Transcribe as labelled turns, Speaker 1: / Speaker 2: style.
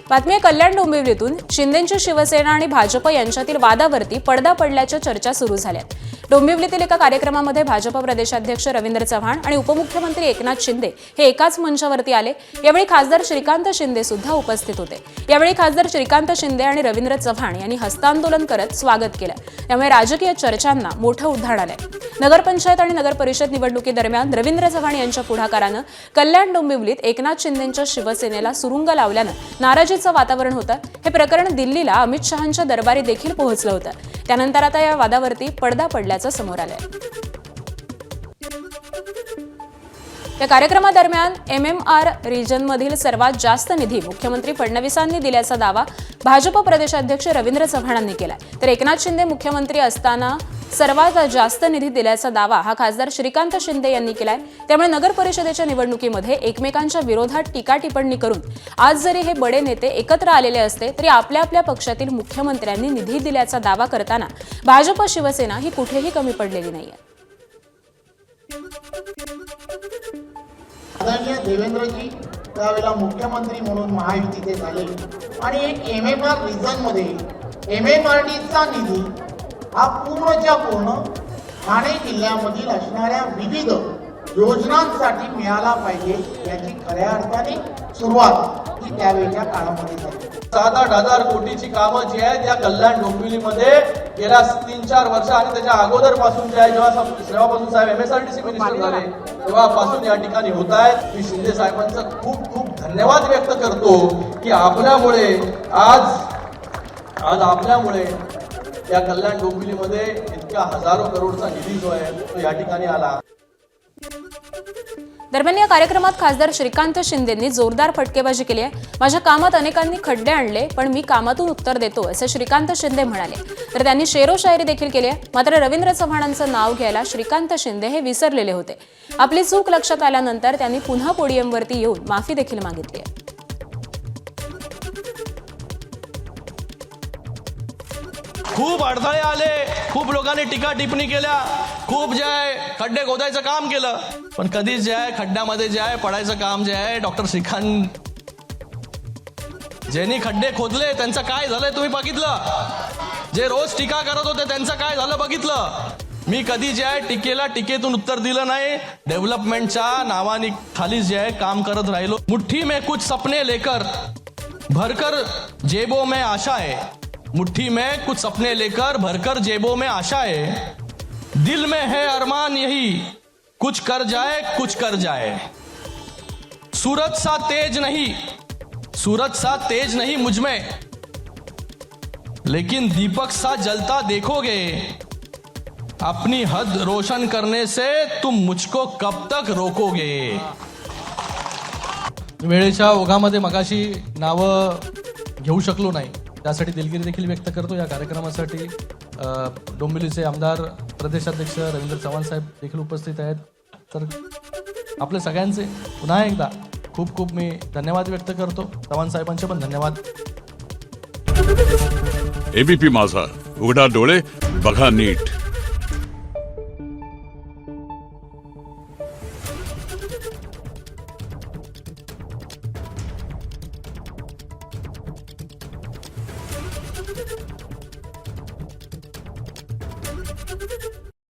Speaker 1: बातमी आहे कल्याण डोंबिवलीतून शिंदेंची शिवसेना आणि भाजप यांच्यातील वादावरती पडदा पडल्याच्या चर्चा सुरू झाल्यात। डोंबिवलीतील एका कार्यक्रमामध्ये भाजप प्रदेशाध्यक्ष रवींद्र चव्हाण आणि उपमुख्यमंत्री एकनाथ शिंदे हे एकाच मंचावरती आले। यावेळी खासदार श्रीकांत शिंदे सुद्धा उपस्थित होते। यावेळी खासदार श्रीकांत शिंदे आणि रवींद्र चव्हाण यांनी हस्तांदोलन करत स्वागत केलं। त्यामुळे राजकीय चर्चांना मोठं उधाण आलंय। नगरपंचायत आणि नगर परिषद निवडणुकीदरम्यान रवींद्र चव्हाण यांच्या पुढाकारानं कल्याण डोंबिवलीत एकनाथ शिंदेंच्या शिवसेनेला सुरुंग लावल्यानं नाराजीचं वातावरण होतं। हे प्रकरण दिल्लीला अमित शहांच्या दरबारी देखील पोहोचलं होतं। त्यानंतर आता या वादावरती पडदा पडल्याचं समोर आलंय। या कार्यक्रमादरम्यान MMR रिजनमधील सर्वात जास्त निधी मुख्यमंत्री फडणवीसांनी दिल्याचा दावा भाजप प्रदेशाध्यक्ष रवींद्र चव्हाणांनी केला। तर एकनाथ शिंदे मुख्यमंत्री असताना सर्वात जास्त निधी दिल्याचा दावा हा खासदार श्रीकांत शिंदे यांनी केलाय। त्यामुळे नगर परिषदेच्या निवडणुकीमध्ये एकमेकांच्या विरोधात टीका टिप्पणी करून आज जरी हे बडे नेते एकत्र आलेले असते तरी आपल्या आपल्या पक्षातील मुख्यमंत्र्यांनी निधी दिल्याचा दावा करताना भाजप शिवसेना ही कुठेही कमी पडलेली नाहीये।
Speaker 2: आदरणीय देवेंद्रजी त्यावेळेला मुख्यमंत्री म्हणून महायुतीचे झाले आणि एक MMR रिजन मध्ये MMRDचा निधी हा पूर्णच्या पूर्ण ठाणे जिल्ह्यामधील असणाऱ्या विविध योजनांसाठी मिळाला पाहिजे याची खऱ्या अर्थाने सुरुवात ही त्यावेळच्या काळामध्ये झाली।
Speaker 3: 7-8 कोटीची कामं जी आहेत या कल्याण डोंबिवलीमध्ये गेल्या 3-4 वर्ष आणि त्याच्या अगोदर पासून जे आहे जेव्हापासून साहेब MSRDC मिनिस्टर झाले तेव्हापासून या ठिकाणी होत आहेत। मी शिंदे साहेबांचं खूप खूप धन्यवाद व्यक्त करतो की आपल्यामुळे आज आपल्यामुळे या कल्याण डोंबिवलीमध्ये इतक्या हजारो करोडचा निधी जो आहे तो या ठिकाणी आला।
Speaker 1: दरम्यान या कार्यक्रमात खासदार श्रीकांत शिंदेंनी जोरदार फटकेबाजी केली आहे। माझ्या कामात अनेकांनी खड्डे आणले पण मी कामातून उत्तर देतो असे श्रीकांत शिंदे म्हणाले। तर त्यांनी शेरो शायरी देखील केली आहे। मात्र रवींद्र चव्हाणांचं नाव घ्यायला श्रीकांत शिंदे हे विसरलेले होते। आपली चूक लक्षात आल्यानंतर त्यांनी पुन्हा पोडियमवरती येऊन माफी देखील मागितली आहे।
Speaker 3: खूप अडथळे आले, खूप लोकांनी टीका टिप्पणी केल्या, खूप जे आहे खड्डे खोदायचं काम केलं, पण कधीच जे आहे खड्ड्यामध्ये जे आहे पडायचं काम जे आहे डॉक्टर श्रीकांत ज्यांनी खड्डे खोदले त्यांचं काय झालंय तुम्ही बघितलं। जे रोज टीका करत होते त्यांचं काय झालं बघितलं। मी कधी जे आहे टीकेतून उत्तर दिलं नाही। डेव्हलपमेंटच्या नावाने खाली जे आहे काम करत राहिलो। मुट्ठी में कुछ सपने लेकर भरकर जेबों में आशा है, मुट्ठी में कुछ सपने लेकर भरकर जेबों में आशा है, दिल में है अरमान यही कुछ कर जाए। सूरज सा तेज नहीं मुझ में, लेकिन दीपक सा जलता देखोगे, अपनी हद रोशन करने से तुम मुझको कब तक रोकोगे। वेळेच्या ओघामध्ये मगाशी नावं घेऊ शकलो नाही, त्यासाठी दिलगिरी देखील व्यक्त करतो। या कार्यक्रमासाठी डोंबिवलीचे आमदार प्रदेशाध्यक्ष रवींद्र चव्हाण साहेब देखील उपस्थित आहेत। तर आपले सगळ्यांचे पुन्हा एकदा खूप खूप मी धन्यवाद व्यक्त करतो। चव्हाण साहेबांचे पण धन्यवाद।
Speaker 4: ABP माझा, उघडा डोळे बघा नीट।